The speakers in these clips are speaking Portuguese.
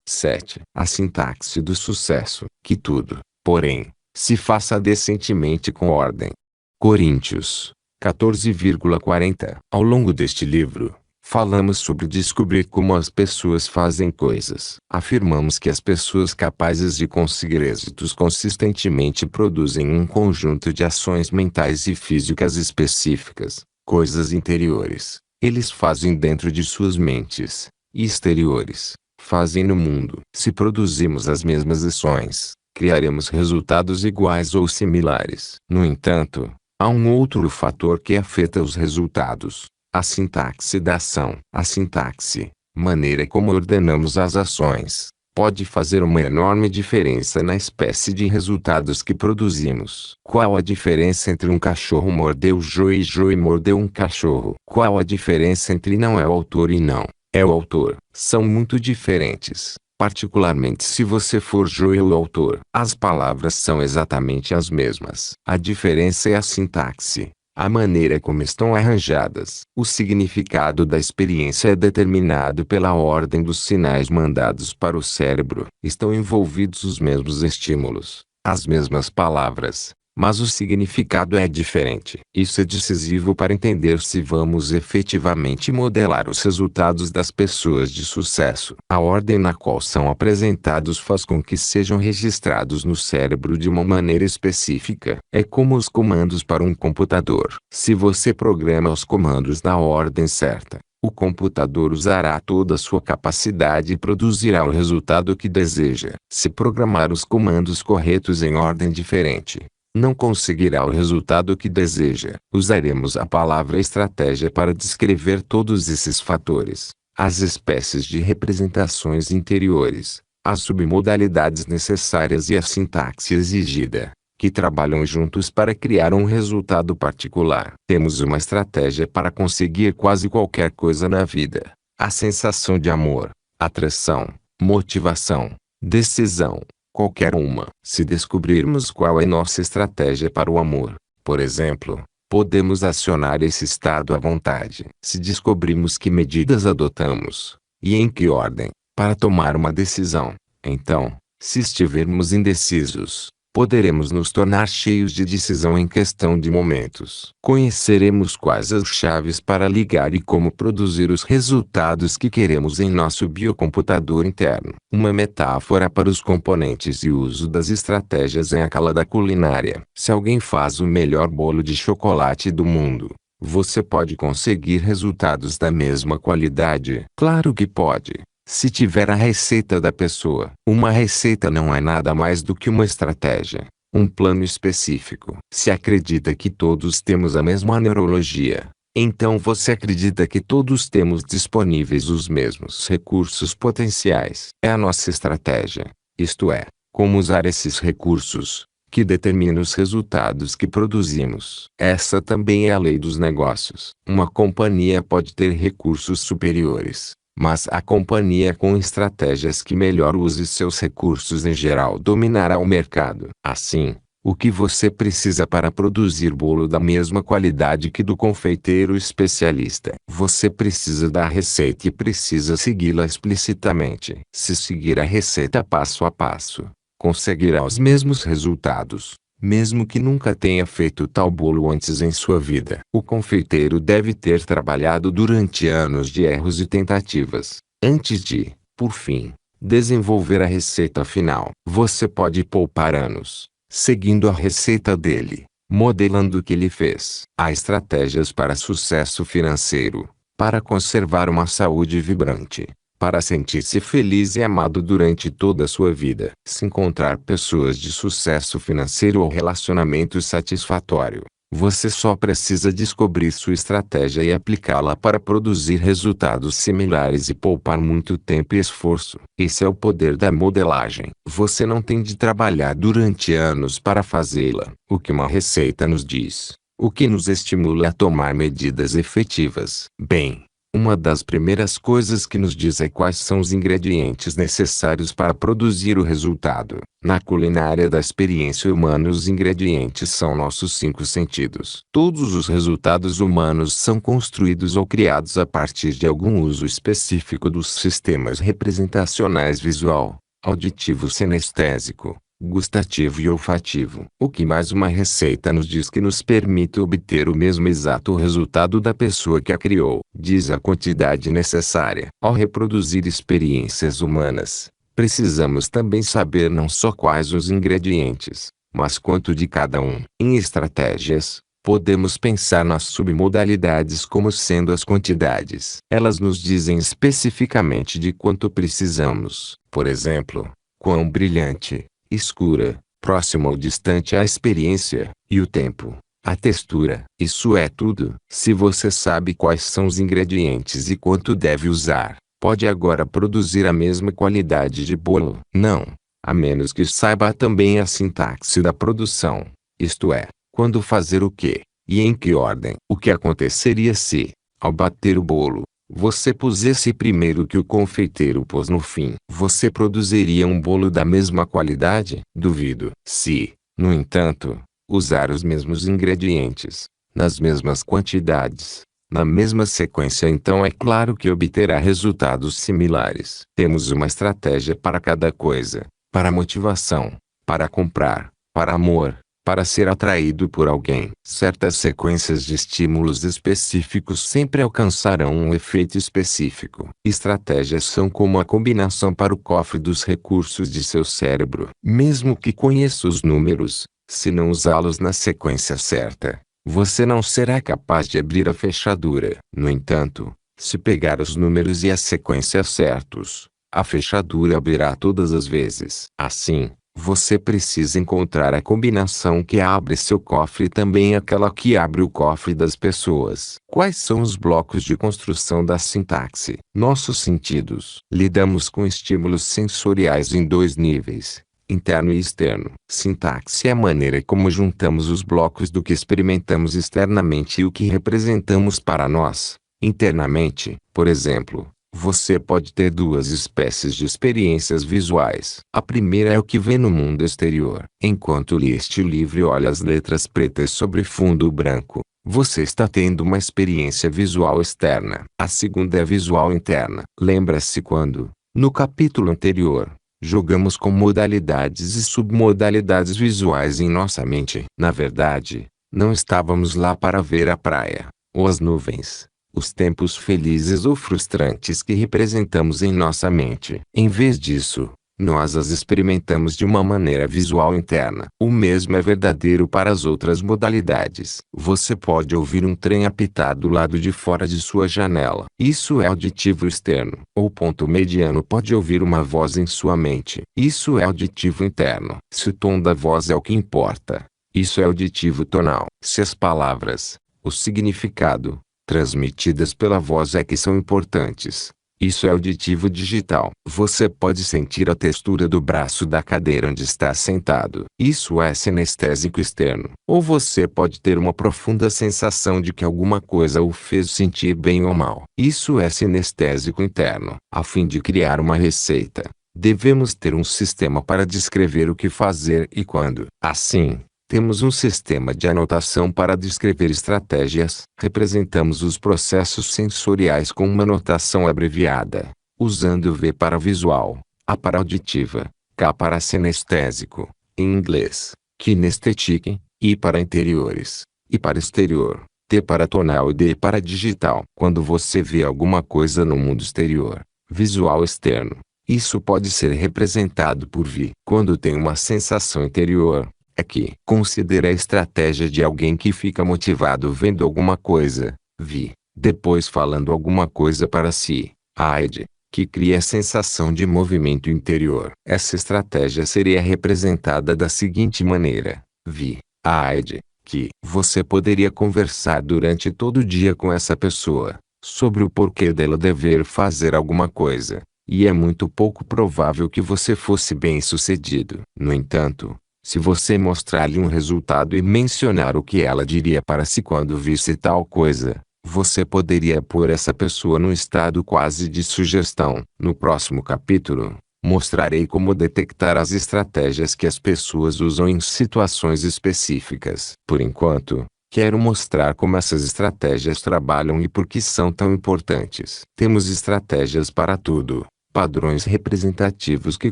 7. A sintaxe do sucesso. Que tudo, porém, se faça decentemente com ordem. Coríntios 14,40. Ao longo deste livro, falamos sobre descobrir como as pessoas fazem coisas. Afirmamos que as pessoas capazes de conseguir êxitos consistentemente produzem um conjunto de ações mentais e físicas específicas, coisas interiores. Eles fazem dentro de suas mentes, e exteriores, fazem no mundo. Se produzimos as mesmas ações, criaremos resultados iguais ou similares. No entanto, há um outro fator que afeta os resultados: a sintaxe da ação. A sintaxe, maneira como ordenamos as ações, pode fazer uma enorme diferença na espécie de resultados que produzimos. Qual a diferença entre um cachorro mordeu Joe e Joe mordeu um cachorro? Qual a diferença entre não é o autor e não é o autor? São muito diferentes, particularmente se você for Joe o autor. As palavras são exatamente as mesmas. A diferença é a sintaxe, a maneira como estão arranjadas. O significado da experiência é determinado pela ordem dos sinais mandados para o cérebro. Estão envolvidos os mesmos estímulos, as mesmas palavras, mas o significado é diferente. Isso é decisivo para entender se vamos efetivamente modelar os resultados das pessoas de sucesso. A ordem na qual são apresentados faz com que sejam registrados no cérebro de uma maneira específica. É como os comandos para um computador. Se você programa os comandos na ordem certa, o computador usará toda a sua capacidade e produzirá o resultado que deseja. Se programar os comandos corretos em ordem diferente, não conseguirá o resultado que deseja. Usaremos a palavra estratégia para descrever todos esses fatores: as espécies de representações interiores, as submodalidades necessárias e a sintaxe exigida, que trabalham juntos para criar um resultado particular. Temos uma estratégia para conseguir quase qualquer coisa na vida: a sensação de amor, atração, motivação, decisão. Qualquer uma. Se descobrirmos qual é nossa estratégia para o amor, por exemplo, podemos acionar esse estado à vontade. Se descobrimos que medidas adotamos, e em que ordem, para tomar uma decisão, então, se estivermos indecisos, poderemos nos tornar cheios de decisão em questão de momentos. Conheceremos quais as chaves para ligar e como produzir os resultados que queremos em nosso biocomputador interno. Uma metáfora para os componentes e uso das estratégias é aquela da culinária. Se alguém faz o melhor bolo de chocolate do mundo, você pode conseguir resultados da mesma qualidade? Claro que pode, se tiver a receita da pessoa. Uma receita não é nada mais do que uma estratégia, um plano específico. Se acredita que todos temos a mesma neurologia, então você acredita que todos temos disponíveis os mesmos recursos potenciais. É a nossa estratégia, isto é, como usar esses recursos, que determina os resultados que produzimos. Essa também é a lei dos negócios. Uma companhia pode ter recursos superiores, mas a companhia com estratégias que melhor use seus recursos em geral dominará o mercado. Assim, o que você precisa para produzir bolo da mesma qualidade que do confeiteiro especialista? Você precisa da receita e precisa segui-la explicitamente. Se seguir a receita passo a passo, conseguirá os mesmos resultados, mesmo que nunca tenha feito tal bolo antes em sua vida. O confeiteiro deve ter trabalhado durante anos de erros e tentativas, antes de, por fim, desenvolver a receita final. Você pode poupar anos, seguindo a receita dele, modelando o que ele fez. Há estratégias para sucesso financeiro, para conservar uma saúde vibrante, para sentir-se feliz e amado durante toda a sua vida. Se encontrar pessoas de sucesso financeiro ou relacionamento satisfatório, você só precisa descobrir sua estratégia e aplicá-la para produzir resultados similares e poupar muito tempo e esforço. Esse é o poder da modelagem. Você não tem de trabalhar durante anos para fazê-la. O que uma receita nos diz, o que nos estimula a tomar medidas efetivas. Bem, Uma das primeiras coisas que nos diz é quais são os ingredientes necessários para produzir o resultado. Na culinária da experiência humana, os ingredientes são nossos 5 sentidos. Todos os resultados humanos são construídos ou criados a partir de algum uso específico dos sistemas representacionais visual, auditivo, sinestésico, gustativo e olfativo. O que mais uma receita nos diz que nos permite obter o mesmo exato resultado da pessoa que a criou. Diz a quantidade necessária. Ao reproduzir experiências humanas, precisamos também saber não só quais os ingredientes, mas quanto de cada um. Em estratégias, podemos pensar nas submodalidades como sendo as quantidades. Elas nos dizem especificamente de quanto precisamos. Por exemplo, quão brilhante, escura, próximo ou distante a experiência, e o tempo, a textura. Isso é tudo. Se você sabe quais são os ingredientes e quanto deve usar, pode agora produzir a mesma qualidade de bolo. Não, a menos que saiba também a sintaxe da produção, isto é, quando fazer o que, e em que ordem. O que aconteceria se, ao bater o bolo, você pusesse primeiro que o confeiteiro pôs no fim? Você produziria um bolo da mesma qualidade? Duvido. Se, no entanto, usar os mesmos ingredientes, nas mesmas quantidades, na mesma sequência, então é claro que obterá resultados similares. Temos uma estratégia para cada coisa: para motivação, para comprar, para amor, para ser atraído por alguém. Certas sequências de estímulos específicos sempre alcançarão um efeito específico. Estratégias são como a combinação para o cofre dos recursos de seu cérebro. Mesmo que conheça os números, se não usá-los na sequência certa, você não será capaz de abrir a fechadura. No entanto, se pegar os números e a sequência certos, a fechadura abrirá todas as vezes. Assim, você precisa encontrar a combinação que abre seu cofre e também aquela que abre o cofre das pessoas. Quais são os blocos de construção da sintaxe? Nossos sentidos. Lidamos com estímulos sensoriais em 2 níveis: interno e externo. Sintaxe é a maneira como juntamos os blocos do que experimentamos externamente e o que representamos para nós, internamente. Por exemplo, você pode ter 2 espécies de experiências visuais. A primeira é o que vê no mundo exterior. Enquanto lê este livro e olha as letras pretas sobre fundo branco, você está tendo uma experiência visual externa. A segunda é visual interna. Lembra-se quando, no capítulo anterior, jogamos com modalidades e submodalidades visuais em nossa mente? Na verdade, não estávamos lá para ver a praia, ou as nuvens, os tempos felizes ou frustrantes que representamos em nossa mente. Em vez disso, nós as experimentamos de uma maneira visual interna. O mesmo é verdadeiro para as outras modalidades. Você pode ouvir um trem apitar do lado de fora de sua janela. Isso é auditivo externo. O ponto mediano pode ouvir uma voz em sua mente. Isso é auditivo interno. Se o tom da voz é o que importa, isso é auditivo tonal. Se as palavras, o significado, transmitidas pela voz é que são importantes, isso é auditivo digital. Você pode sentir a textura do braço da cadeira onde está sentado. Isso é sinestésico externo. Ou você pode ter uma profunda sensação de que alguma coisa o fez sentir bem ou mal. Isso é sinestésico interno. A fim de criar uma receita, devemos ter um sistema para descrever o que fazer e quando. Assim, temos um sistema de anotação para descrever estratégias. Representamos os processos sensoriais com uma notação abreviada, usando V para visual, A para auditiva, K para sinestésico, em inglês, kinesthetic, I para interiores, I para exterior, T para tonal e D para digital. Quando você vê alguma coisa no mundo exterior, visual externo, isso pode ser representado por V. Quando tem uma sensação interior, aqui, considere a estratégia de alguém que fica motivado vendo alguma coisa, vi, depois falando alguma coisa para si, AID, que cria a sensação de movimento interior. Essa estratégia seria representada da seguinte maneira: vi, AID, que você poderia conversar durante todo o dia com essa pessoa, sobre o porquê dela dever fazer alguma coisa, e é muito pouco provável que você fosse bem-sucedido. No entanto, se você mostrar-lhe um resultado e mencionar o que ela diria para si quando visse tal coisa, Você poderia pôr essa pessoa num estado quase de sugestão. No próximo capítulo, mostrarei como detectar as estratégias que as pessoas usam em situações específicas. Por enquanto, quero mostrar como essas estratégias trabalham e por que são tão importantes. Temos estratégias para tudo. Padrões representativos que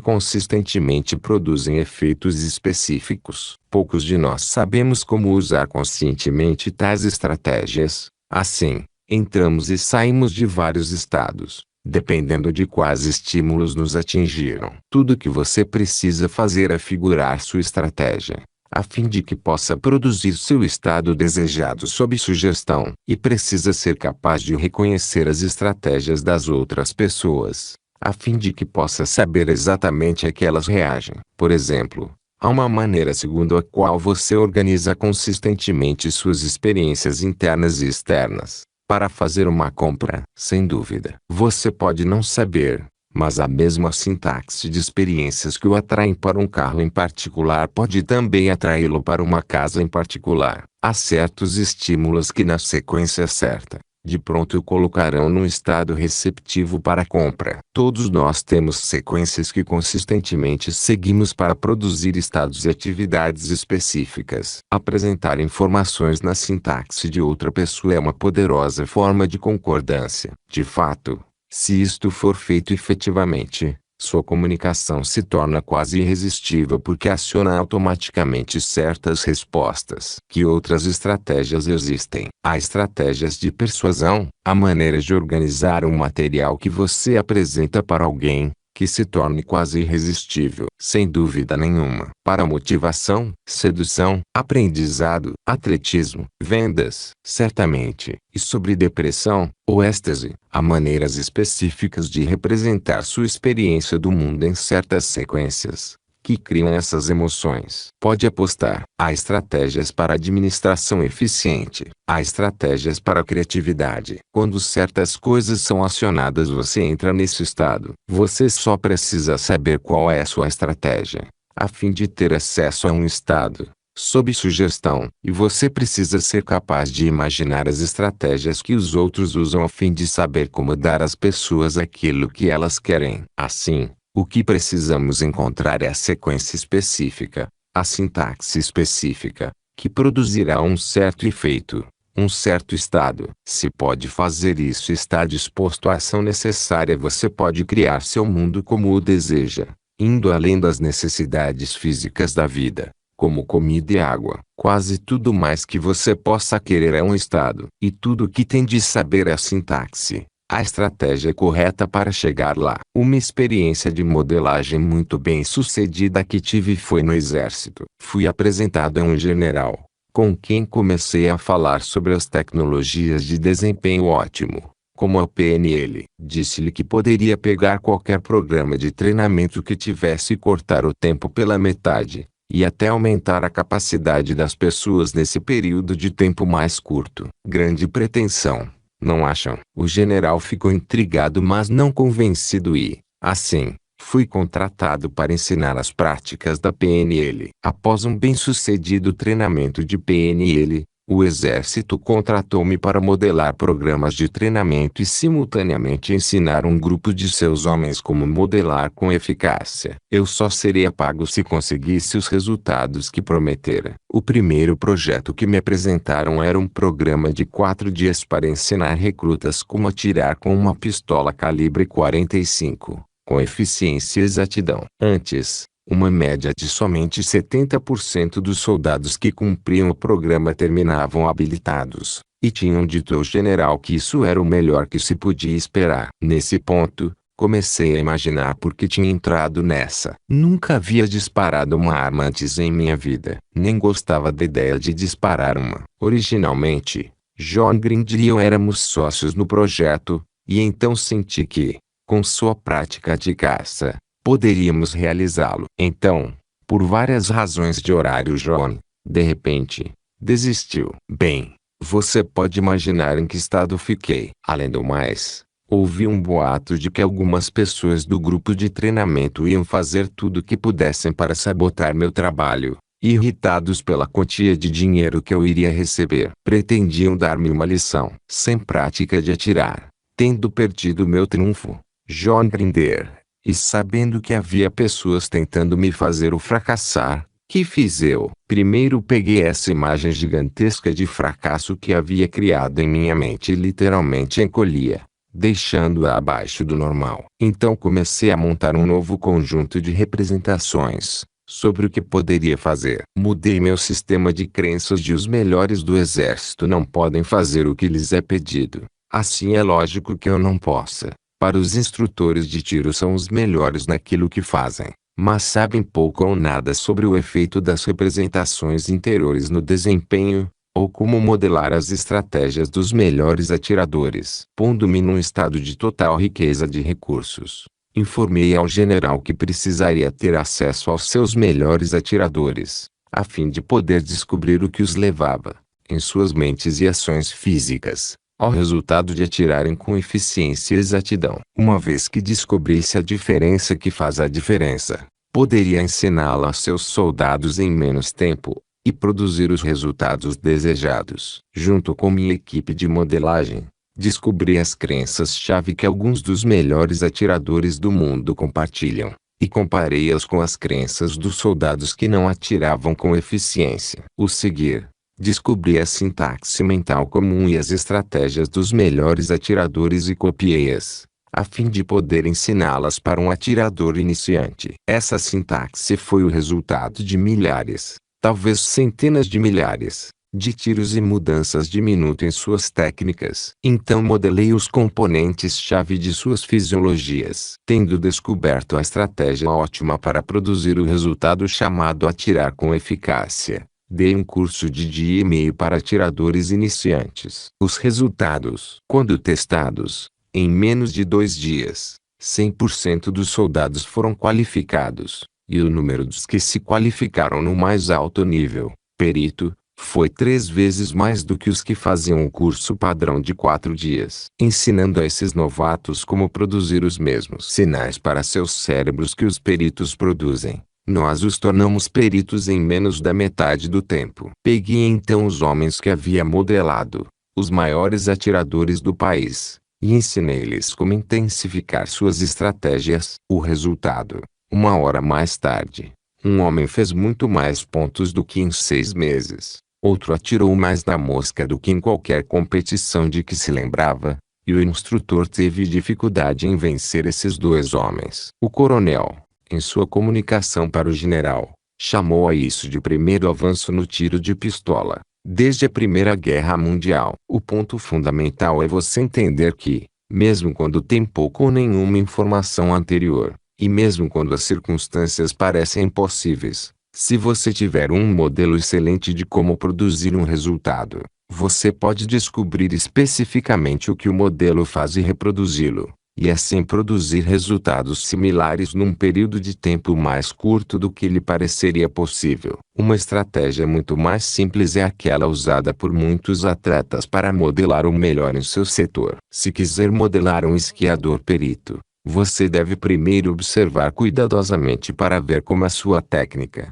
consistentemente produzem efeitos específicos. Poucos de nós sabemos como usar conscientemente tais estratégias. Assim, entramos e saímos de vários estados, dependendo de quais estímulos nos atingiram. Tudo o que você precisa fazer é figurar sua estratégia, a fim de que possa produzir seu estado desejado sob sugestão. E precisa ser capaz de reconhecer as estratégias das outras pessoas, a fim de que possa saber exatamente a que elas reagem. Por exemplo, há uma maneira segundo a qual você organiza consistentemente suas experiências internas e externas, para fazer uma compra. Sem dúvida, você pode não saber, mas a mesma sintaxe de experiências que o atraem para um carro em particular pode também atraí-lo para uma casa em particular. Há certos estímulos que na sequência certa, de pronto o colocarão num estado receptivo para a compra. Todos nós temos sequências que consistentemente seguimos para produzir estados e atividades específicas. Apresentar informações na sintaxe de outra pessoa é uma poderosa forma de concordância. De fato, se isto for feito efetivamente, sua comunicação se torna quase irresistível porque aciona automaticamente certas respostas. Que outras estratégias existem? Há estratégias de persuasão, a maneira de organizar um material que você apresenta para alguém, que se torne quase irresistível. Sem dúvida nenhuma. Para motivação, sedução, aprendizado, atletismo, vendas, certamente. E sobre depressão, ou êxtase, há maneiras específicas de representar sua experiência do mundo em certas sequências, que criam essas emoções. Pode apostar. Há estratégias para administração eficiente. Há estratégias para criatividade. Quando certas coisas são acionadas, você entra nesse estado. Você só precisa saber qual é a sua estratégia, a fim de ter acesso a um estado sob sugestão. E você precisa ser capaz de imaginar as estratégias que os outros usam a fim de saber como dar às pessoas aquilo que elas querem. Assim, o que precisamos encontrar é a sequência específica, a sintaxe específica, que produzirá um certo efeito, um certo estado. Se pode fazer isso e está disposto à ação necessária, você pode criar seu mundo como o deseja, indo além das necessidades físicas da vida, como comida e água. Quase tudo mais que você possa querer é um estado. E tudo o que tem de saber é a sintaxe, a estratégia correta para chegar lá. Uma experiência de modelagem muito bem sucedida que tive foi no exército. Fui apresentado a um general, com quem comecei a falar sobre as tecnologias de desempenho ótimo, como a PNL. Disse-lhe que poderia pegar qualquer programa de treinamento que tivesse e cortar o tempo pela metade, e até aumentar a capacidade das pessoas nesse período de tempo mais curto. Grande pretensão, não acham? O general ficou intrigado, mas não convencido e, assim, fui contratado para ensinar as práticas da PNL. Após um bem-sucedido treinamento de PNL, o exército contratou-me para modelar programas de treinamento e simultaneamente ensinar um grupo de seus homens como modelar com eficácia. Eu só seria pago se conseguisse os resultados que prometera. O primeiro projeto que me apresentaram era um programa de 4 dias para ensinar recrutas como atirar com uma pistola calibre 45, com eficiência e exatidão. Antes, uma média de somente 70% dos soldados que cumpriam o programa terminavam habilitados, e tinham dito ao general que isso era o melhor que se podia esperar. Nesse ponto, comecei a imaginar por que tinha entrado nessa. Nunca havia disparado uma arma antes em minha vida, nem gostava da ideia de disparar uma. Originalmente, John Grindley e eu éramos sócios no projeto, e então senti que, com sua prática de caça, poderíamos realizá-lo. Então, por várias razões de horário, John, de repente, desistiu. Bem, você pode imaginar em que estado fiquei. Além do mais, ouvi um boato de que algumas pessoas do grupo de treinamento iam fazer tudo o que pudessem para sabotar meu trabalho, irritados pela quantia de dinheiro que eu iria receber. Pretendiam dar-me uma lição. Sem prática de atirar, tendo perdido meu trunfo, John Grinder, e sabendo que havia pessoas tentando me fazer o fracassar, que fiz eu? Primeiro peguei essa imagem gigantesca de fracasso que havia criado em minha mente e literalmente encolhia, deixando-a abaixo do normal. Então comecei a montar um novo conjunto de representações sobre o que poderia fazer. Mudei meu sistema de crenças de os melhores do exército não podem fazer o que lhes é pedido. Assim é lógico que eu não possa. Para os instrutores de tiro são os melhores naquilo que fazem, mas sabem pouco ou nada sobre o efeito das representações interiores no desempenho, ou como modelar as estratégias dos melhores atiradores. Pondo-me num estado de total riqueza de recursos, informei ao general que precisaria ter acesso aos seus melhores atiradores, a fim de poder descobrir o que os levava, em suas mentes e ações físicas, ao resultado de atirarem com eficiência e exatidão. Uma vez que descobrisse a diferença que faz a diferença, poderia ensiná-la a seus soldados em menos tempo, e produzir os resultados desejados. Junto com minha equipe de modelagem, descobri as crenças-chave que alguns dos melhores atiradores do mundo compartilham, e comparei-as com as crenças dos soldados que não atiravam com eficiência. O seguir, descobri a sintaxe mental comum e as estratégias dos melhores atiradores e copiei-as, a fim de poder ensiná-las para um atirador iniciante. Essa sintaxe foi o resultado de milhares, talvez centenas de milhares, de tiros e mudanças de minuto em suas técnicas. Então modelei os componentes-chave de suas fisiologias. Tendo descoberto a estratégia ótima para produzir o resultado chamado atirar com eficácia, dei um curso de dia e meio para atiradores iniciantes. Os resultados, quando testados, em menos de 2 dias, 100% dos soldados foram qualificados, e o número dos que se qualificaram no mais alto nível, perito, foi 3 vezes mais do que os que faziam o curso padrão de 4 dias. Ensinando a esses novatos como produzir os mesmos sinais para seus cérebros que os peritos produzem, nós os tornamos peritos em menos da metade do tempo. Peguei então os homens que havia modelado, os maiores atiradores do país, e ensinei-lhes como intensificar suas estratégias. O resultado, 1 hora mais tarde, um homem fez muito mais pontos do que em 6 meses, outro atirou mais na mosca do que em qualquer competição de que se lembrava, e o instrutor teve dificuldade em vencer esses 2 homens. O coronel, em sua comunicação para o general, chamou a isso de primeiro avanço no tiro de pistola, desde a Primeira Guerra Mundial. O ponto fundamental é você entender que, mesmo quando tem pouca ou nenhuma informação anterior, e mesmo quando as circunstâncias parecem impossíveis, se você tiver um modelo excelente de como produzir um resultado, você pode descobrir especificamente o que o modelo faz e reproduzi-lo, e assim produzir resultados similares num período de tempo mais curto do que lhe pareceria possível. Uma estratégia muito mais simples é aquela usada por muitos atletas para modelar o melhor em seu setor. Se quiser modelar um esquiador perito, você deve primeiro observar cuidadosamente para ver como a sua técnica,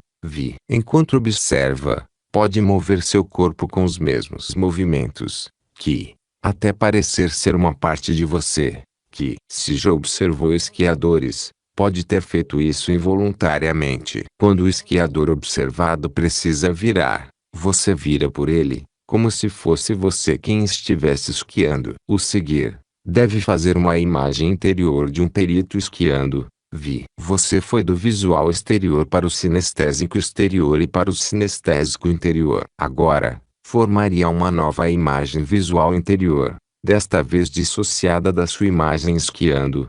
enquanto observa, pode mover seu corpo com os mesmos movimentos, que, até parecer ser uma parte de você, que, se já observou esquiadores, pode ter feito isso involuntariamente. Quando o esquiador observado precisa virar, você vira por ele, como se fosse você quem estivesse esquiando. O seguir, deve fazer uma imagem interior de um perito esquiando. Você foi do visual exterior para o sinestésico exterior e para o sinestésico interior. Agora, formaria uma nova imagem visual interior, desta vez dissociada da sua imagem esquiando.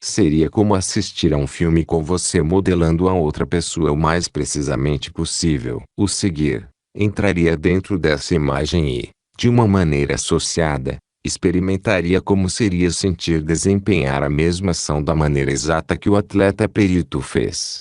Seria como assistir a um filme com você modelando a outra pessoa o mais precisamente possível. O seguir, entraria dentro dessa imagem e, de uma maneira associada, experimentaria como seria sentir desempenhar a mesma ação da maneira exata que o atleta perito fez.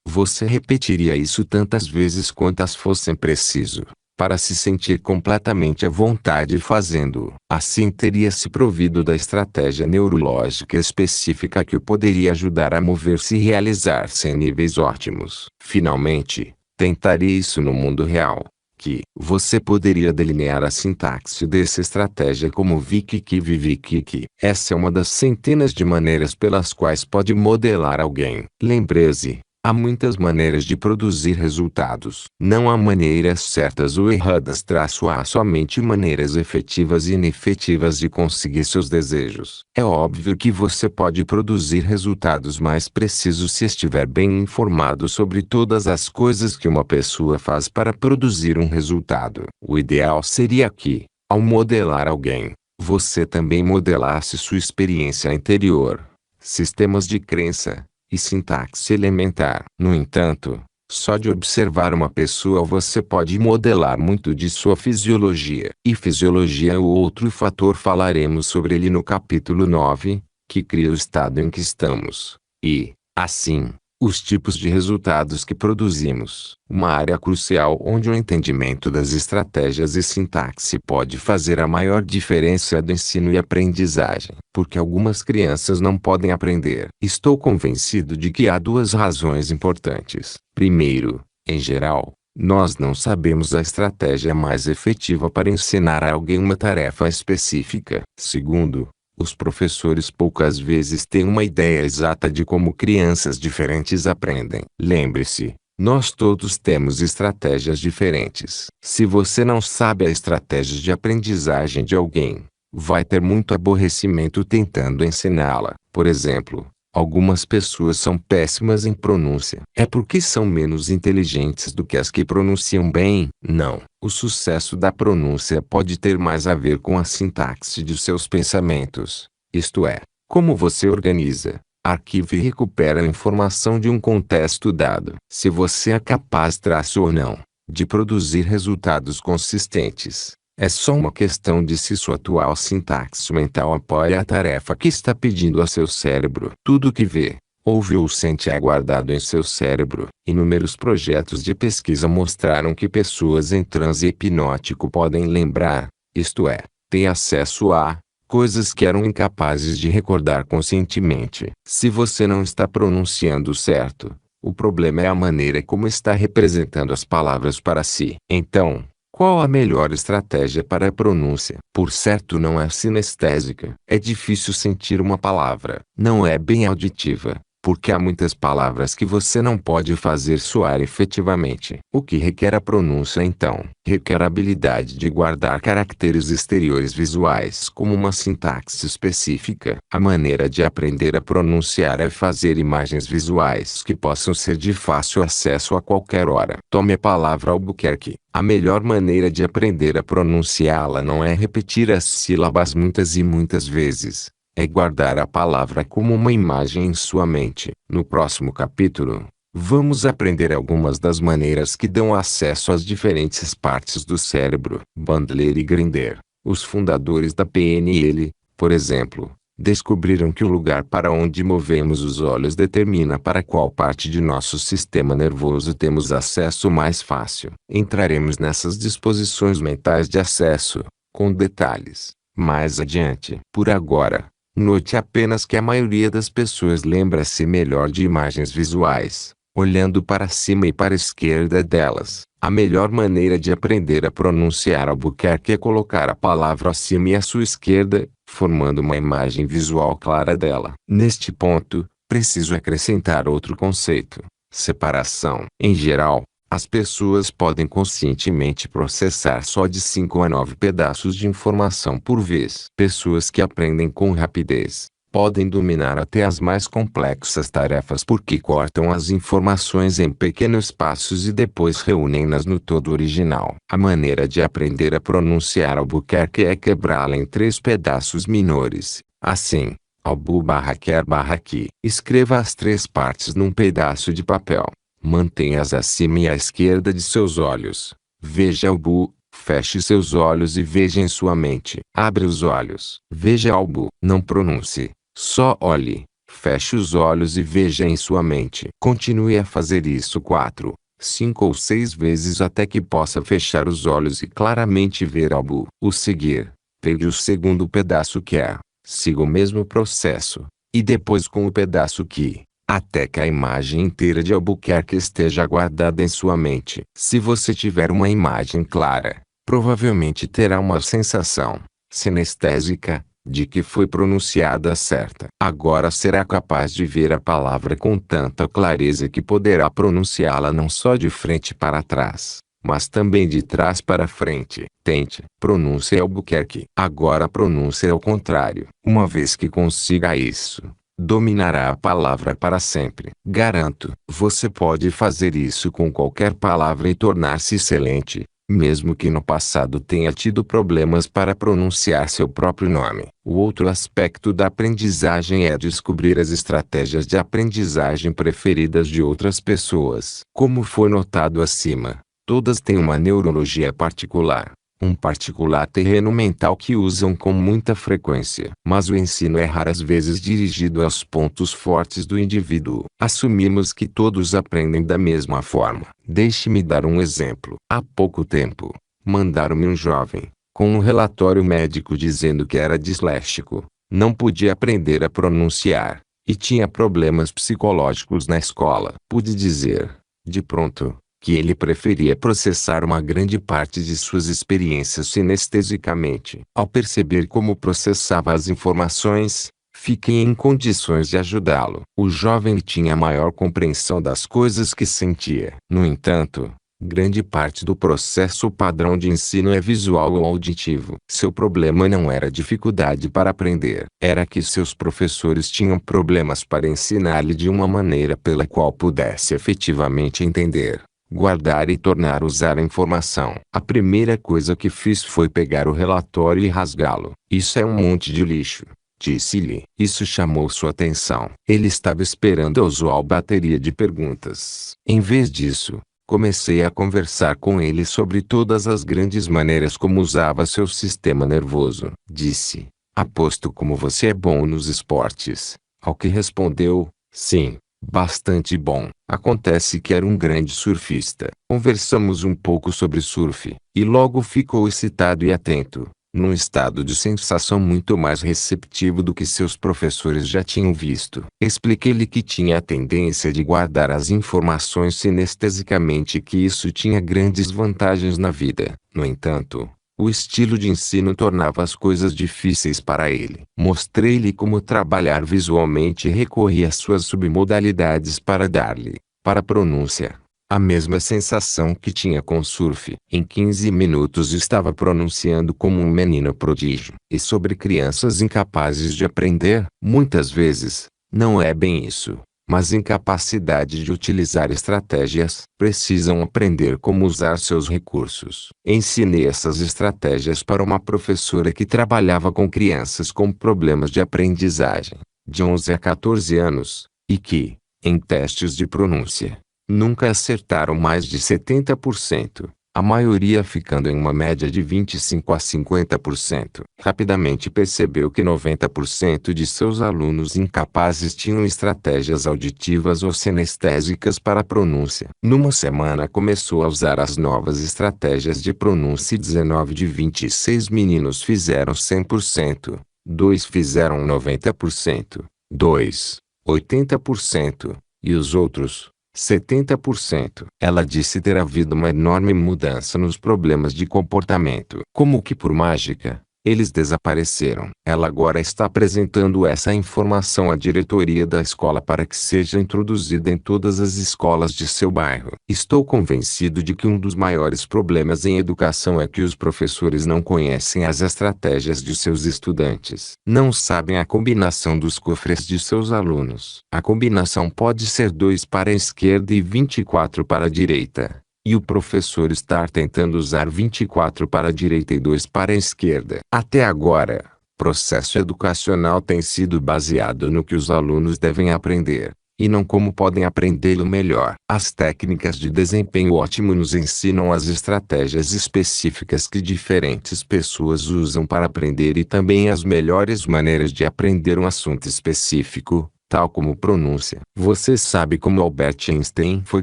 Você repetiria isso tantas vezes quantas fossem preciso, para se sentir completamente à vontade fazendo-o. Assim teria se provido da estratégia neurológica específica que o poderia ajudar a mover-se e realizar-se em níveis ótimos. Finalmente, Tentaria isso no mundo real. Que você poderia delinear a sintaxe dessa estratégia como Vikiki. Essa é uma das centenas de maneiras pelas quais pode modelar alguém. Lembre-se, há muitas maneiras de produzir resultados. Não há maneiras certas ou erradas. Há somente maneiras efetivas e inefetivas de conseguir seus desejos. É óbvio que você pode produzir resultados mais precisos se estiver bem informado sobre todas as coisas que uma pessoa faz para produzir um resultado. O ideal seria que, ao modelar alguém, você também modelasse sua experiência interior, sistemas de crença e sintaxe elementar. No entanto, só de observar uma pessoa você pode modelar muito de sua fisiologia. E fisiologia é o outro fator, falaremos sobre ele no capítulo 9, que cria o estado em que estamos. E, assim, os tipos de resultados que produzimos. Uma área crucial onde o entendimento das estratégias e sintaxe pode fazer a maior diferença é do ensino e aprendizagem. Porque algumas crianças não podem aprender. Estou convencido de que há duas razões importantes. Primeiro, em geral, nós não sabemos a estratégia mais efetiva para ensinar a alguém uma tarefa específica. Segundo, os professores poucas vezes têm uma ideia exata de como crianças diferentes aprendem. Lembre-se, nós todos temos estratégias diferentes. Se você não sabe a estratégia de aprendizagem de alguém, vai ter muito aborrecimento tentando ensiná-la. Por exemplo, algumas pessoas são péssimas em pronúncia. É porque são menos inteligentes do que as que pronunciam bem? Não. O sucesso da pronúncia pode ter mais a ver com a sintaxe de seus pensamentos. Isto é, como você organiza, arquiva e recupera a informação de um contexto dado. Se você é capaz, ou não, de produzir resultados consistentes, é só uma questão de se sua atual sintaxe mental apoia a tarefa que está pedindo a seu cérebro. Tudo que vê, ouve ou sente é guardado em seu cérebro. Inúmeros projetos de pesquisa mostraram que pessoas em transe hipnótico podem lembrar, isto é, ter acesso a coisas que eram incapazes de recordar conscientemente. Se você não está pronunciando certo, o problema é a maneira como está representando as palavras para si. Então, qual a melhor estratégia para a pronúncia? Por certo, não é sinestésica. É difícil sentir uma palavra. Não é bem auditiva, porque há muitas palavras que você não pode fazer soar efetivamente. O que requer a pronúncia então? Requer a habilidade de guardar caracteres exteriores visuais como uma sintaxe específica. A maneira de aprender a pronunciar é fazer imagens visuais que possam ser de fácil acesso a qualquer hora. Tome a palavra Albuquerque. A melhor maneira de aprender a pronunciá-la não é repetir as sílabas muitas e muitas vezes. É guardar a palavra como uma imagem em sua mente. No próximo capítulo, vamos aprender algumas das maneiras que dão acesso às diferentes partes do cérebro. Bandler e Grinder, os fundadores da PNL, por exemplo, descobriram que o lugar para onde movemos os olhos determina para qual parte de nosso sistema nervoso temos acesso mais fácil. Entraremos nessas disposições mentais de acesso, com detalhes, mais adiante. Por agora, note apenas que a maioria das pessoas lembra-se melhor de imagens visuais, olhando para cima e para a esquerda delas. A melhor maneira de aprender a pronunciar Albuquerque é colocar a palavra acima e à sua esquerda, formando uma imagem visual clara dela. Neste ponto, preciso acrescentar outro conceito: separação. Em geral, as pessoas podem conscientemente processar só de 5 a 9 pedaços de informação por vez. Pessoas que aprendem com rapidez podem dominar até as mais complexas tarefas porque cortam as informações em pequenos passos e depois reúnem-nas no todo original. A maneira de aprender a pronunciar Albuquerque é quebrá-la em 3 pedaços menores. Assim, Albu/quer/que. Escreva as 3 partes num pedaço de papel. Mantenha-as acima e à esquerda de seus olhos. Veja Albu. Feche seus olhos e veja em sua mente. Abre os olhos. Veja Albu. Não pronuncie. Só olhe. Feche os olhos e veja em sua mente. Continue a fazer isso 4, 5 ou 6 vezes até que possa fechar os olhos e claramente ver Albu. O seguir. Pegue o segundo pedaço que é. Siga o mesmo processo. E depois com o pedaço que. até que a imagem inteira de Albuquerque esteja guardada em sua mente. Se você tiver uma imagem clara, provavelmente terá uma sensação sinestésica de que foi pronunciada certa. Agora será capaz de ver a palavra com tanta clareza que poderá pronunciá-la não só de frente para trás, mas também de trás para frente. Tente. Pronuncie Albuquerque. Agora pronuncie ao contrário. Uma vez que consiga isso, dominará a palavra para sempre. Garanto. Você pode fazer isso com qualquer palavra e tornar-se excelente, mesmo que no passado tenha tido problemas para pronunciar seu próprio nome. O outro aspecto da aprendizagem é descobrir as estratégias de aprendizagem preferidas de outras pessoas. Como foi notado acima, todas têm uma neurologia particular, um particular terreno mental que usam com muita frequência. Mas o ensino é raras vezes dirigido aos pontos fortes do indivíduo. Assumimos que todos aprendem da mesma forma. Deixe-me dar um exemplo. Há pouco tempo, mandaram-me um jovem, com um relatório médico dizendo que era disléxico, não podia aprender a pronunciar, e tinha problemas psicológicos na escola. Pude dizer, de pronto, que ele preferia processar uma grande parte de suas experiências sinestesicamente. Ao perceber como processava as informações, fiquei em condições de ajudá-lo. O jovem tinha maior compreensão das coisas que sentia. No entanto, grande parte do processo padrão de ensino é visual ou auditivo. Seu problema não era dificuldade para aprender, era que seus professores tinham problemas para ensinar-lhe de uma maneira pela qual pudesse efetivamente entender, guardar e tornar usar a informação. A primeira coisa que fiz foi pegar o relatório e rasgá-lo. Isso é um monte de lixo, disse-lhe. Isso chamou sua atenção. Ele estava esperando a usual bateria de perguntas. Em vez disso, comecei a conversar com ele sobre todas as grandes maneiras como usava seu sistema nervoso. Disse: aposto como você é bom nos esportes. Ao que respondeu: sim. Bastante bom. Acontece que era um grande surfista. Conversamos um pouco sobre surf, e logo ficou excitado e atento, num estado de sensação muito mais receptivo do que seus professores já tinham visto. Expliquei-lhe que tinha a tendência de guardar as informações sinestesicamente e que isso tinha grandes vantagens na vida. No entanto, o estilo de ensino tornava as coisas difíceis para ele. Mostrei-lhe como trabalhar visualmente e recorri às suas submodalidades para dar-lhe, para a pronúncia, a mesma sensação que tinha com surf. Em 15 minutos estava pronunciando como um menino prodígio. E sobre crianças incapazes de aprender? Muitas vezes, não é bem isso, mas incapacidade de utilizar estratégias. Precisam aprender como usar seus recursos. Ensinei essas estratégias para uma professora que trabalhava com crianças com problemas de aprendizagem, de 11 a 14 anos, e que, em testes de pronúncia, nunca acertaram mais de 70%. A maioria ficando em uma média de 25 a 50%. Rapidamente percebeu que 90% de seus alunos incapazes tinham estratégias auditivas ou sinestésicas para a pronúncia. Numa semana começou a usar as novas estratégias de pronúncia e 19 de 26 meninos fizeram 100%, 2 fizeram 90%, 2, 80%, e os outros, 70%. Ela disse ter havido uma enorme mudança nos problemas de comportamento. Como que por mágica, eles desapareceram. Ela agora está apresentando essa informação à diretoria da escola para que seja introduzida em todas as escolas de seu bairro. Estou convencido de que um dos maiores problemas em educação é que os professores não conhecem as estratégias de seus estudantes. Não sabem a combinação dos cofres de seus alunos. A combinação pode ser 2 para a esquerda e 24 para a direita. E o professor está tentando usar 24 para a direita e 2 para a esquerda. Até agora, o processo educacional tem sido baseado no que os alunos devem aprender, e não como podem aprendê-lo melhor. As técnicas de desempenho ótimo nos ensinam as estratégias específicas que diferentes pessoas usam para aprender e também as melhores maneiras de aprender um assunto específico, tal como pronúncia. Você sabe como Albert Einstein foi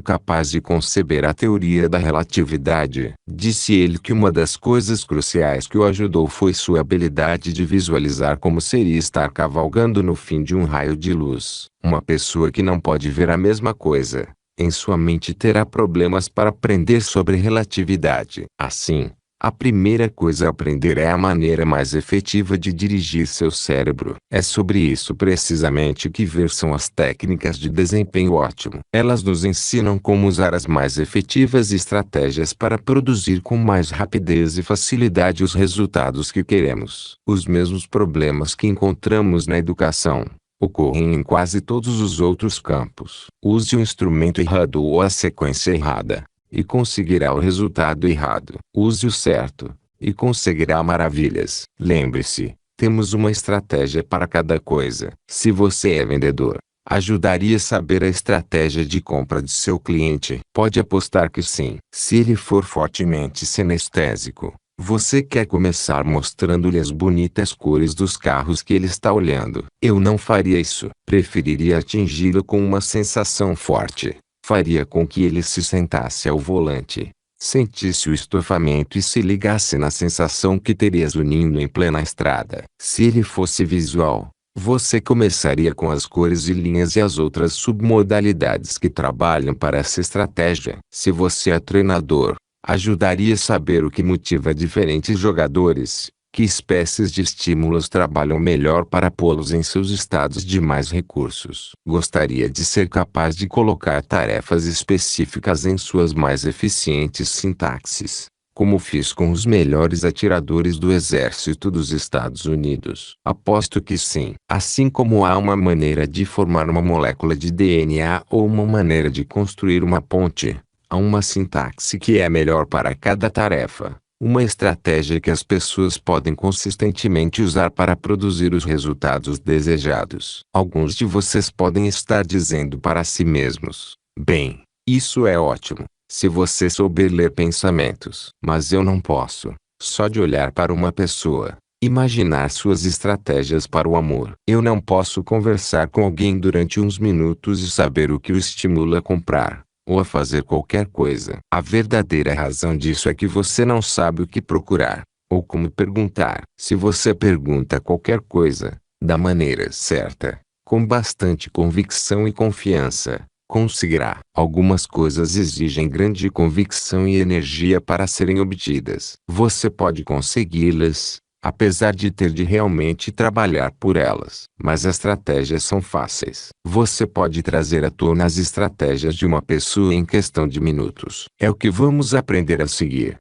capaz de conceber a teoria da relatividade? Disse ele que uma das coisas cruciais que o ajudou foi sua habilidade de visualizar como seria estar cavalgando no fim de um raio de luz. Uma pessoa que não pode ver a mesma coisa, em sua mente terá problemas para aprender sobre relatividade. Assim, a primeira coisa a aprender é a maneira mais efetiva de dirigir seu cérebro. É sobre isso precisamente que versam as técnicas de desempenho ótimo. Elas nos ensinam como usar as mais efetivas estratégias para produzir com mais rapidez e facilidade os resultados que queremos. Os mesmos problemas que encontramos na educação ocorrem em quase todos os outros campos. Use o instrumento errado ou a sequência errada, e conseguirá o resultado errado. Use o certo, e conseguirá maravilhas. Lembre-se, temos uma estratégia para cada coisa. Se você é vendedor, ajudaria a saber a estratégia de compra de seu cliente? Pode apostar que sim. Se ele for fortemente sinestésico, você quer começar mostrando-lhe as bonitas cores dos carros que ele está olhando. Eu não faria isso. Preferiria atingi-lo com uma sensação forte. Faria com que ele se sentasse ao volante, sentisse o estofamento e se ligasse na sensação que teria zunindo em plena estrada. Se ele fosse visual, você começaria com as cores e linhas e as outras submodalidades que trabalham para essa estratégia. Se você é treinador, ajudaria a saber o que motiva diferentes jogadores, que espécies de estímulos trabalham melhor para pô-los em seus estados de mais recursos. Gostaria de ser capaz de colocar tarefas específicas em suas mais eficientes sintaxes, como fiz com os melhores atiradores do exército dos Estados Unidos. Aposto que sim. Assim como há uma maneira de formar uma molécula de DNA ou uma maneira de construir uma ponte, há uma sintaxe que é melhor para cada tarefa. Uma estratégia que as pessoas podem consistentemente usar para produzir os resultados desejados. Alguns de vocês podem estar dizendo para si mesmos: bem, isso é ótimo, se você souber ler pensamentos. Mas eu não posso, só de olhar para uma pessoa, imaginar suas estratégias para o amor. Eu não posso conversar com alguém durante uns minutos e saber o que o estimula a comprar, ou a fazer qualquer coisa. A verdadeira razão disso é que você não sabe o que procurar, ou como perguntar. Se você pergunta qualquer coisa, da maneira certa, com bastante convicção e confiança, conseguirá. Algumas coisas exigem grande convicção e energia para serem obtidas. Você pode consegui-las, apesar de ter de realmente trabalhar por elas. Mas as estratégias são fáceis. Você pode trazer à tona as estratégias de uma pessoa em questão de minutos. É o que vamos aprender a seguir.